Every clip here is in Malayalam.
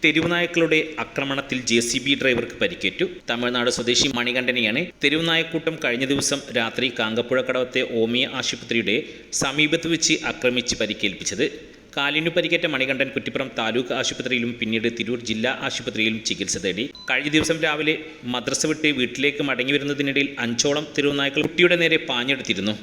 തെരുവുനായ്ക്കളുടെ ആക്രമണത്തിൽ JCB ഡ്രൈവർക്ക് പരിക്കേറ്റു. തമിഴ്നാട് സ്വദേശി മണികണ്ഠനെയാണ് തെരുവുനായക്കൂട്ടം കഴിഞ്ഞ ദിവസം രാത്രി കാങ്കപ്പുഴക്കടവത്തെ ഓമിയ ആശുപത്രിയുടെ സമീപത്ത് വെച്ച് ആക്രമിച്ച് പരിക്കേൽപ്പിച്ചത്. കാലിനു പരിക്കേറ്റ മണികണ്ഠൻ കുറ്റിപ്പുറം താലൂക്ക് ആശുപത്രിയിലും പിന്നീട് തിരൂർ ജില്ലാ ആശുപത്രിയിലും ചികിത്സ തേടി. കഴിഞ്ഞ ദിവസം രാവിലെ മദ്രസ വിട്ട് വീട്ടിലേക്ക് മടങ്ങി വരുന്നതിനിടയിൽ 5 ഓളം തെരുവുനായ്ക്കൾ കുട്ടിയുടെ നേരെ പാഞ്ഞെടുത്തിരുന്നു.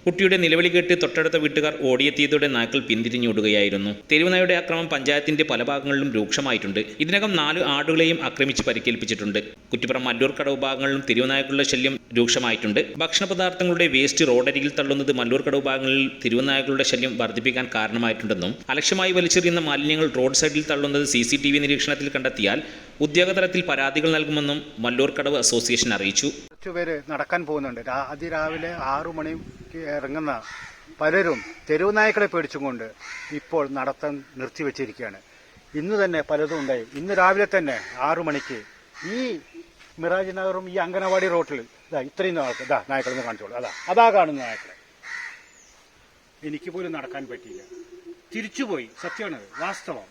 കുട്ടിയുടെ നിലവിളി കേട്ട് തൊട്ടടുത്ത വീട്ടുകാർ ഓടിയെത്തിയതോടെ നായ്ക്കൾ പിന്തിരിഞ്ഞോടുകയായിരുന്നു. തെരുവുനായുടെ ആക്രമണം പഞ്ചായത്തിന്റെ പല ഭാഗങ്ങളിലും രൂക്ഷമായിട്ടുണ്ട്. ഇതിനകം 4 ആടുകളെയും ആക്രമിച്ച് പരിക്കേൽപ്പിച്ചിട്ടുണ്ട്. കുറ്റിപ്പുറം മല്ലൂർ കടവ് ഭാഗങ്ങളിലും തെരുവുനായ്ക്കളുടെ ശല്യം രൂക്ഷമായിട്ടുണ്ട്. ഭക്ഷണ പദാർത്ഥങ്ങളുടെ വേസ്റ്റ് റോഡരികിൽ തള്ളുന്നത് മല്ലൂർ കടവ് ഭാഗങ്ങളിൽ തെരുവുനായ്ക്കളുടെ ശല്യം വർദ്ധിപ്പിക്കാൻ കാരണമായിട്ടുണ്ടെന്നും അലക്ഷ്യമായി വലിച്ചെറിയുന്ന മാലിന്യങ്ങൾ റോഡ് സൈഡിൽ തള്ളുന്നത് CCTV നിരീക്ഷണത്തിൽ കണ്ടെത്തിയാൽ ഉദ്യോഗതലത്തിൽ പരാതികൾ നൽകുമെന്നും മല്ലൂർ കടവ് അസോസിയേഷൻ അറിയിച്ചു. കുറച്ചുപേര് നടക്കാൻ പോകുന്നുണ്ട്. അതിരാവിലെ 6 മണിക്ക് ഇറങ്ങുന്ന പലരും തെരുവുനായ്ക്കളെ പേടിച്ചുകൊണ്ട് ഇപ്പോൾ നടത്തം നിർത്തിവെച്ചിരിക്കുകയാണ്. ഇന്ന് തന്നെ പലതും ഉണ്ടായി. ഇന്ന് രാവിലെ തന്നെ 6 മണിക്ക് ഈ മിറാജ് നഗറും ഈ അങ്കനവാടി റോട്ടിൽ ഇത്രയും നായ്ക്കളെന്ന് കാണിച്ചോളൂ. അതാ കാണുന്ന നായ്ക്കളെ. എനിക്ക് പോലും നടക്കാൻ പറ്റിയില്ല. തിരിച്ചുപോയി. സത്യമാണ്, വാസ്തവം.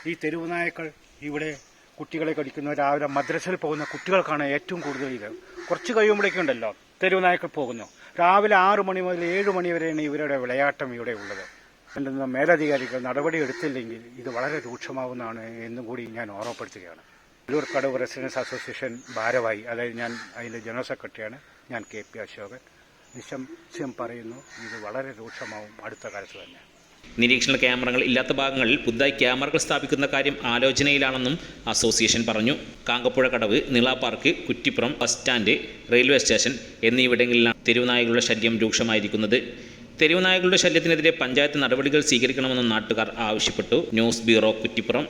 ഈ തെരുവുനായ്ക്കൾ ഇവിടെ കുട്ടികളെ കടിക്കുന്ന, രാവിലെ മദ്രസയിൽ പോകുന്ന കുട്ടികൾക്കാണ് ഏറ്റവും കൂടുതൽ ഇത്. കുറച്ച് കഴിയുമ്പോഴേക്കുണ്ടല്ലോ തെരുവുനായ്ക്കൾ പോകുന്നു. രാവിലെ 6 മണി മുതൽ 7 മണി വരെയാണ് ഇവരുടെ വിളയാട്ടം ഇവിടെ ഉള്ളത്. എൻ്റെ മേലധികാരികൾ നടപടി എടുത്തില്ലെങ്കിൽ ഇത് വളരെ രൂക്ഷമാവുന്നതാണ് എന്നും കൂടി ഞാൻ ഓർമ്മപ്പെടുത്തുകയാണ്. മല്ലൂർ കടവ് റെസിഡൻസ് അസോസിയേഷൻ ഭാരവാഹി, അതായത് ഞാൻ അതിൻ്റെ ജനറൽ സെക്രട്ടറിയാണ്. ഞാൻ KP അശോകൻ. നിസ്സംശയം പറയുന്നു, ഇത് വളരെ രൂക്ഷമാവും അടുത്ത കാലത്ത് തന്നെ. നിരീക്ഷണ ക്യാമറകൾ ഇല്ലാത്ത ഭാഗങ്ങളിൽ പുതുതായി ക്യാമറകൾ സ്ഥാപിക്കുന്ന കാര്യം ആലോചനയിലാണെന്നും അസോസിയേഷൻ പറഞ്ഞു. കാങ്കപ്പുഴ കടവ്, Nila park, Kuttippuram bus stand, railway station എന്നിവിടങ്ങളിലാണ് തെരുവുനായകളുടെ ശല്യം രൂക്ഷമായിരിക്കുന്നത്. തെരുവുനായകളുടെ ശല്യത്തിനെതിരെ പഞ്ചായത്ത് നടപടികൾ സ്വീകരിക്കണമെന്നും നാട്ടുകാർ ആവശ്യപ്പെട്ടു. News bureau, Kuttippuram.